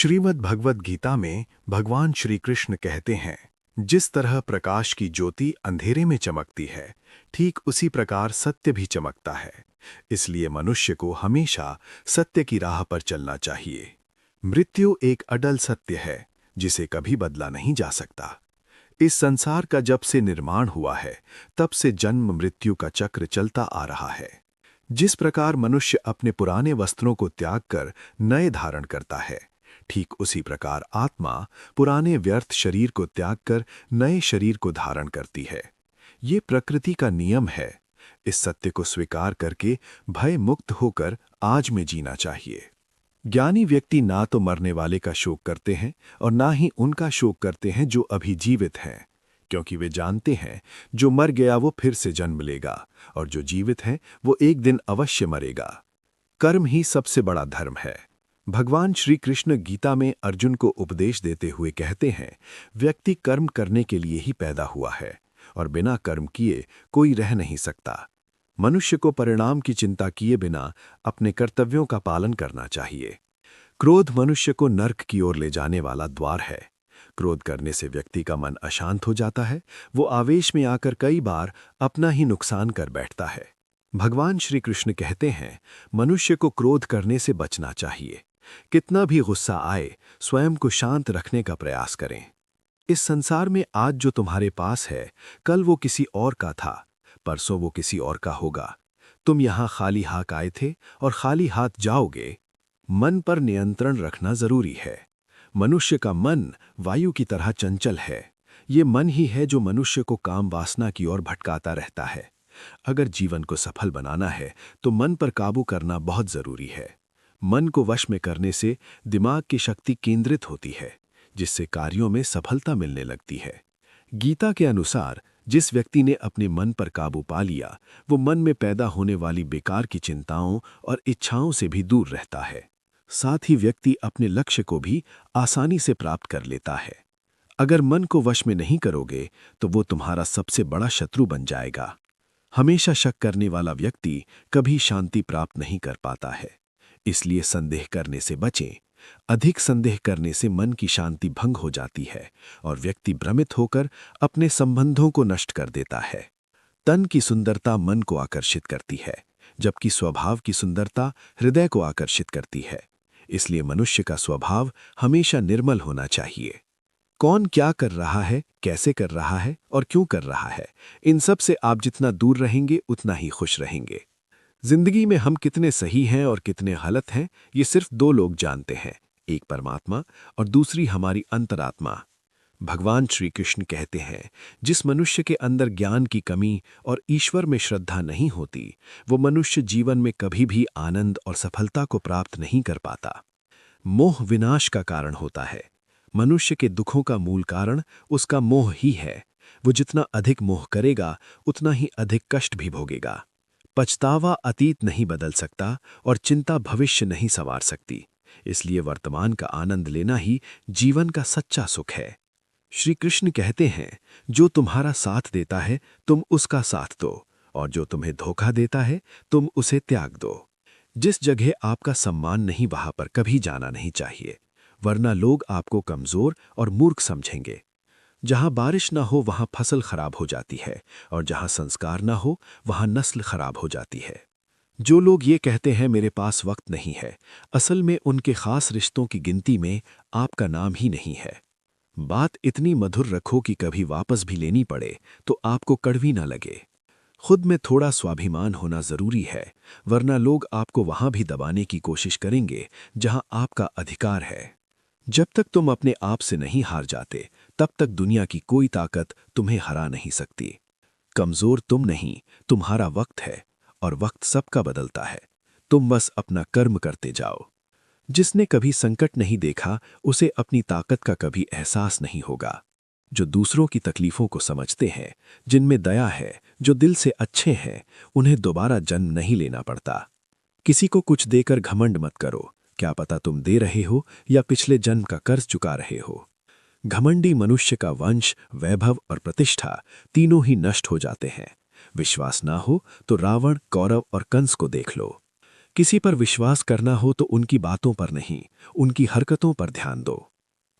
श्रीमद् भगवद गीता में भगवान श्री कृष्ण कहते हैं, जिस तरह प्रकाश की ज्योति अंधेरे में चमकती है, ठीक उसी प्रकार सत्य भी चमकता है। इसलिए मनुष्य को हमेशा सत्य की राह पर चलना चाहिए। मृत्यु एक अडल सत्य है, जिसे कभी बदला नहीं जा सकता। इस संसार का जब से निर्माण हुआ है, तब से जन्म मृत्यु का चक्र चलता आ रहा है। जिस प्रकार मनुष्य अपने पुराने वस्त्रों को त्याग कर नए धारण करता है, ठीक उसी प्रकार आत्मा पुराने व्यर्थ शरीर को त्याग कर नए शरीर को धारण करती है। ये प्रकृति का नियम है। इस सत्य को स्वीकार करके भय मुक्त होकर आज में जीना चाहिए। ज्ञानी व्यक्ति ना तो मरने वाले का शोक करते हैं और ना ही उनका शोक करते हैं जो अभी जीवित हैं, क्योंकि वे जानते हैं जो मर गया वो फिर से जन्म लेगा और जो जीवित है वो एक दिन अवश्य मरेगा। कर्म ही सबसे बड़ा धर्म है। भगवान श्री कृष्ण गीता में अर्जुन को उपदेश देते हुए कहते हैं, व्यक्ति कर्म करने के लिए ही पैदा हुआ है और बिना कर्म किए कोई रह नहीं सकता। मनुष्य को परिणाम की चिंता किए बिना अपने कर्तव्यों का पालन करना चाहिए। क्रोध मनुष्य को नर्क की ओर ले जाने वाला द्वार है। क्रोध करने से व्यक्ति का मन अशांत हो जाता है। वो आवेश में आकर कई बार अपना ही नुकसान कर बैठता है। भगवान श्री कृष्ण कहते हैं, मनुष्य को क्रोध करने से बचना चाहिए। कितना भी गुस्सा आए, स्वयं को शांत रखने का प्रयास करें। इस संसार में आज जो तुम्हारे पास है, कल वो किसी और का था, परसों वो किसी और का होगा। तुम यहां खाली हाथ आए थे और खाली हाथ जाओगे। मन पर नियंत्रण रखना जरूरी है। मनुष्य का मन वायु की तरह चंचल है। ये मन ही है जो मनुष्य को काम वासना की ओर भटकाता रहता है। अगर जीवन को सफल बनाना है तो मन पर काबू करना बहुत जरूरी है। मन को वश में करने से दिमाग की शक्ति केंद्रित होती है, जिससे कार्यों में सफलता मिलने लगती है। गीता के अनुसार जिस व्यक्ति ने अपने मन पर काबू पा लिया, वो मन में पैदा होने वाली बेकार की चिंताओं और इच्छाओं से भी दूर रहता है। साथ ही व्यक्ति अपने लक्ष्य को भी आसानी से प्राप्त कर लेता है। अगर मन को वश में नहीं करोगे तो वो तुम्हारा सबसे बड़ा शत्रु बन जाएगा। हमेशा शक करने वाला व्यक्ति कभी शांति प्राप्त नहीं कर पाता है। इसलिए संदेह करने से बचें। अधिक संदेह करने से मन की शांति भंग हो जाती है और व्यक्ति भ्रमित होकर अपने संबंधों को नष्ट कर देता है। तन की सुंदरता मन को आकर्षित करती है, जबकि स्वभाव की सुंदरता हृदय को आकर्षित करती है। इसलिए मनुष्य का स्वभाव हमेशा निर्मल होना चाहिए। कौन क्या कर रहा है, कैसे कर रहा है और क्यों कर रहा है, इन सब से आप जितना दूर रहेंगे उतना ही खुश रहेंगे। जिंदगी में हम कितने सही हैं और कितने गलत हैं, ये सिर्फ दो लोग जानते हैं, एक परमात्मा और दूसरी हमारी अंतरात्मा। भगवान श्री कृष्ण कहते हैं, जिस मनुष्य के अंदर ज्ञान की कमी और ईश्वर में श्रद्धा नहीं होती, वो मनुष्य जीवन में कभी भी आनंद और सफलता को प्राप्त नहीं कर पाता। मोह विनाश का कारण होता है। मनुष्य के दुखों का मूल कारण उसका मोह ही है। वो जितना अधिक मोह करेगा, उतना ही अधिक कष्ट भी भोगेगा। पछतावा अतीत नहीं बदल सकता और चिंता भविष्य नहीं संवार सकती। इसलिए वर्तमान का आनंद लेना ही जीवन का सच्चा सुख है। श्री कृष्ण कहते हैं, जो तुम्हारा साथ देता है तुम उसका साथ दो, और जो तुम्हें धोखा देता है तुम उसे त्याग दो। जिस जगह आपका सम्मान नहीं, वहां पर कभी जाना नहीं चाहिए, वरना लोग आपको कमजोर और मूर्ख समझेंगे। जहां बारिश ना हो वहां फसल खराब हो जाती है, और जहां संस्कार ना हो वहां नस्ल खराब हो जाती है। जो लोग ये कहते हैं मेरे पास वक्त नहीं है, असल में उनके खास रिश्तों की गिनती में आपका नाम ही नहीं है। बात इतनी मधुर रखो कि कभी वापस भी लेनी पड़े तो आपको कड़वी ना लगे। खुद में थोड़ा स्वाभिमान होना जरूरी है, वरना लोग आपको वहां भी दबाने की कोशिश करेंगे जहां आपका अधिकार है। जब तक तुम अपने आप से नहीं हार जाते, तब तक दुनिया की कोई ताकत तुम्हें हरा नहीं सकती। कमजोर तुम नहीं, तुम्हारा वक्त है, और वक्त सबका बदलता है। तुम बस अपना कर्म करते जाओ। जिसने कभी संकट नहीं देखा, उसे अपनी ताकत का कभी एहसास नहीं होगा। जो दूसरों की तकलीफों को समझते हैं, जिनमें दया है, जो दिल से अच्छे हैं, उन्हें दोबारा जन्म नहीं लेना पड़ता। किसी को कुछ देकर घमंड मत करो। क्या पता तुम दे रहे हो या पिछले जन्म का कर्ज चुका रहे हो। घमंडी मनुष्य का वंश, वैभव और प्रतिष्ठा तीनों ही नष्ट हो जाते हैं। विश्वास ना हो तो रावण, कौरव और कंस को देख लो। किसी पर विश्वास करना हो तो उनकी बातों पर नहीं, उनकी हरकतों पर ध्यान दो।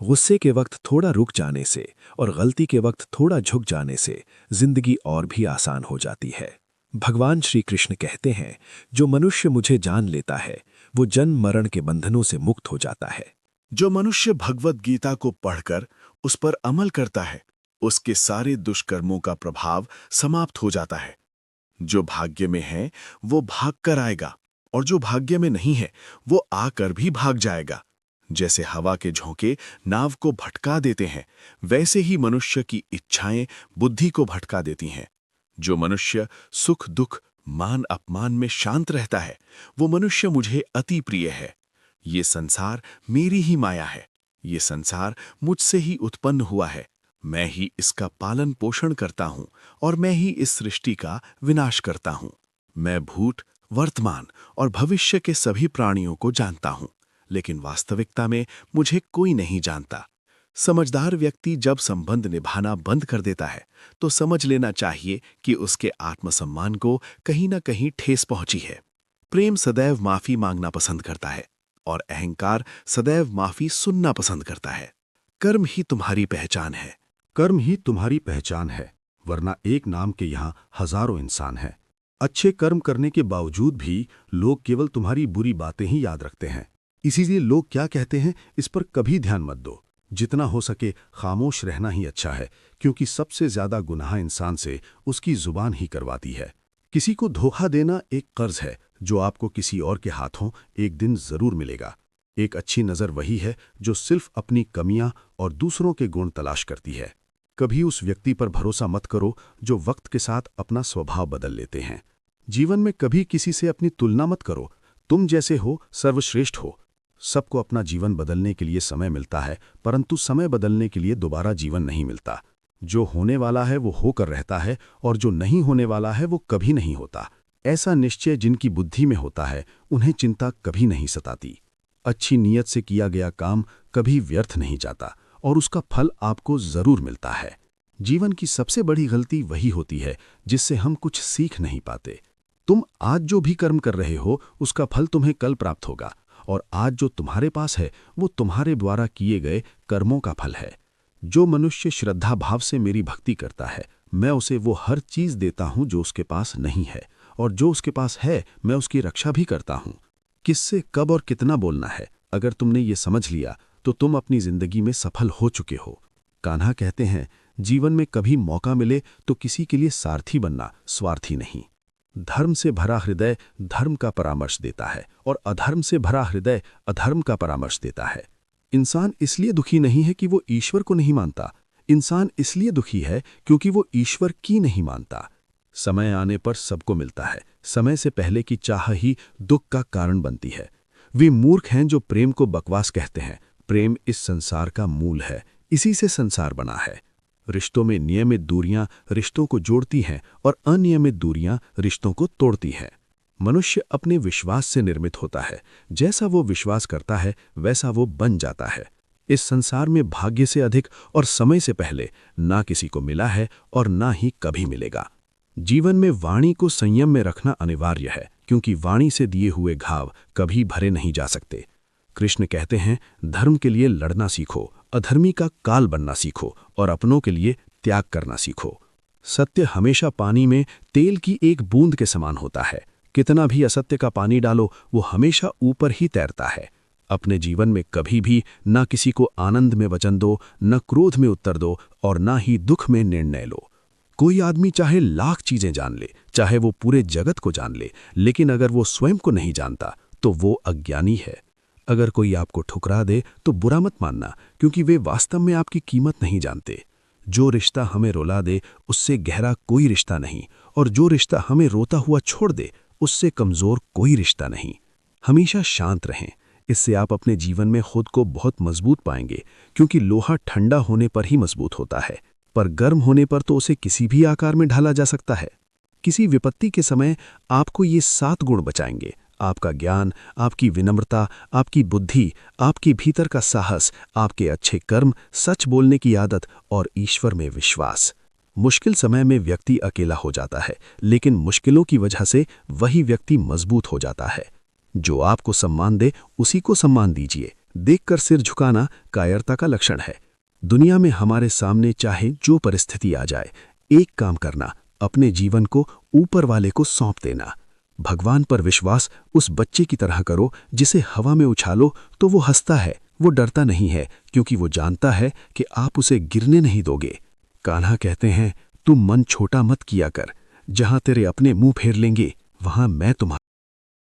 गुस्से के वक्त थोड़ा रुक जाने से और गलती के वक्त थोड़ा झुक जाने से जिंदगी और भी आसान हो जाती है। भगवान श्री कृष्ण कहते हैं, जो मनुष्य मुझे जान लेता है वो जन्म मरण के बंधनों से मुक्त हो जाता है। जो मनुष्य भगवत गीता को पढ़कर उस पर अमल करता है, उसके सारे दुष्कर्मों का प्रभाव समाप्त हो जाता है। जो भाग्य में है वो भाग कर आएगा, और जो भाग्य में नहीं है वो आकर भी भाग जाएगा। जैसे हवा के झोंके नाव को भटका देते हैं, वैसे ही मनुष्य की इच्छाएं बुद्धि को भटका देती हैं। जो मनुष्य सुख दुख मान अपमान में शांत रहता है, वो मनुष्य मुझे अति प्रिय है। ये संसार मेरी ही माया है, ये संसार मुझसे ही उत्पन्न हुआ है। मैं ही इसका पालन पोषण करता हूँ और मैं ही इस सृष्टि का विनाश करता हूँ। मैं भूत, वर्तमान और भविष्य के सभी प्राणियों को जानता हूँ, लेकिन वास्तविकता में मुझे कोई नहीं जानता। समझदार व्यक्ति जब संबंध निभाना बंद कर देता है तो समझ लेना चाहिए कि उसके आत्मसम्मान को कहीं ना कहीं ठेस पहुंची है। प्रेम सदैव माफी मांगना पसंद करता है और अहंकार सदैव माफी सुनना पसंद करता है। कर्म ही तुम्हारी पहचान है। कर्म ही तुम्हारी पहचान है, वरना एक नाम के यहाँ हजारों इंसान हैं। अच्छे कर्म करने के बावजूद भी लोग केवल तुम्हारी बुरी बातें ही याद रखते हैं। इसीलिए लोग क्या कहते हैं इस पर कभी ध्यान मत दो। जितना हो सके खामोश रहना ही अच्छा है, क्योंकि सबसे ज्यादा गुनाह इंसान से उसकी जुबान ही करवाती है। किसी को धोखा देना एक कर्ज है जो आपको किसी और के हाथों एक दिन जरूर मिलेगा। एक अच्छी नज़र वही है जो सिर्फ अपनी कमियां और दूसरों के गुण तलाश करती है। कभी उस व्यक्ति पर भरोसा मत करो जो वक्त के साथ अपना स्वभाव बदल लेते हैं। जीवन में कभी किसी से अपनी तुलना मत करो। तुम जैसे हो सर्वश्रेष्ठ हो। सबको अपना जीवन बदलने के लिए समय मिलता है, परंतु समय बदलने के लिए दोबारा जीवन नहीं मिलता। जो होने वाला है वो होकर रहता है, और जो नहीं होने वाला है वो कभी नहीं होता। ऐसा निश्चय जिनकी बुद्धि में होता है उन्हें चिंता कभी नहीं सताती। अच्छी नीयत से किया गया काम कभी व्यर्थ नहीं जाता और उसका फल आपको जरूर मिलता है। जीवन की सबसे बड़ी गलती वही होती है जिससे हम कुछ सीख नहीं पाते। तुम आज जो भी कर्म कर रहे हो उसका फल तुम्हें कल प्राप्त होगा, और आज जो तुम्हारे पास है वो तुम्हारे द्वारा किए गए कर्मों का फल है। जो मनुष्य श्रद्धा भाव से मेरी भक्ति करता है, मैं उसे वो हर चीज देता हूं जो उसके पास नहीं है, और जो उसके पास है मैं उसकी रक्षा भी करता हूं। किससे कब और कितना बोलना है, अगर तुमने ये समझ लिया तो तुम अपनी जिंदगी में सफल हो चुके हो। कान्हा कहते हैं, जीवन में कभी मौका मिले तो किसी के लिए सारथी बनना, स्वार्थी नहीं। धर्म से भरा हृदय धर्म का परामर्श देता है, और अधर्म से भरा हृदय अधर्म का परामर्श देता है। इंसान इसलिए दुखी नहीं है कि वो ईश्वर को नहीं मानता, इंसान इसलिए दुखी है क्योंकि वो ईश्वर की नहीं मानता। समय आने पर सबको मिलता है, समय से पहले की चाह ही दुख का कारण बनती है। वे मूर्ख हैं जो प्रेम को बकवास कहते हैं। प्रेम इस संसार का मूल है, इसी से संसार बना है। रिश्तों में नियमित दूरियां रिश्तों को जोड़ती हैं और अनियमित दूरियां रिश्तों को तोड़ती हैं। मनुष्य अपने विश्वास से निर्मित होता है। जैसा वो विश्वास करता है वैसा वो बन जाता है। इस संसार में भाग्य से अधिक और समय से पहले ना किसी को मिला है और ना ही कभी मिलेगा। जीवन में वाणी को संयम में रखना अनिवार्य है, क्योंकि वाणी से दिए हुए घाव कभी भरे नहीं जा सकते। कृष्ण कहते हैं, धर्म के लिए लड़ना सीखो, अधर्मी का काल बनना सीखो और अपनों के लिए त्याग करना सीखो। सत्य हमेशा पानी में तेल की एक बूंद के समान होता है। कितना भी असत्य का पानी डालो वो हमेशा ऊपर ही तैरता है। अपने जीवन में कभी भी ना किसी को आनंद में वचन दो, न क्रोध में उत्तर दो, और ना ही दुख में निर्णय लो। कोई आदमी चाहे लाख चीजें जान ले, चाहे वो पूरे जगत को जान ले, लेकिन अगर वो स्वयं को नहीं जानता तो वो अज्ञानी है। अगर कोई आपको ठुकरा दे तो बुरा मत मानना, क्योंकि वे वास्तव में आपकी कीमत नहीं जानते। जो रिश्ता हमें रुला दे उससे गहरा कोई रिश्ता नहीं, और जो रिश्ता हमें रोता हुआ छोड़ दे उससे कमजोर कोई रिश्ता नहीं। हमेशा शांत रहें, इससे आप अपने जीवन में खुद को बहुत मजबूत पाएंगे, क्योंकि लोहा ठंडा होने पर ही मजबूत होता है, पर गर्म होने पर तो उसे किसी भी आकार में ढाला जा सकता है। किसी विपत्ति के समय आपको ये 7 गुण बचाएंगे: आपका ज्ञान, आपकी विनम्रता, आपकी बुद्धि, आपके भीतर का साहस, आपके अच्छे कर्म, सच बोलने की आदत और ईश्वर में विश्वास। मुश्किल समय में व्यक्ति अकेला हो जाता है, लेकिन मुश्किलों की वजह से वही व्यक्ति मजबूत हो जाता है। जो आपको सम्मान दे उसी को सम्मान दीजिए। देखकर सिर झुकाना कायरता का लक्षण है। दुनिया में हमारे सामने चाहे जो परिस्थिति आ जाए, एक काम करना, अपने जीवन को ऊपर वाले को सौंप देना। भगवान पर विश्वास उस बच्चे की तरह करो जिसे हवा में उछालो तो वो हंसता है, वो डरता नहीं है, क्योंकि वो जानता है कि आप उसे गिरने नहीं दोगे। कान्हा कहते हैं, तुम मन छोटा मत किया कर, जहां तेरे अपने मुंह फेर लेंगे वहां मैं तुम्हारा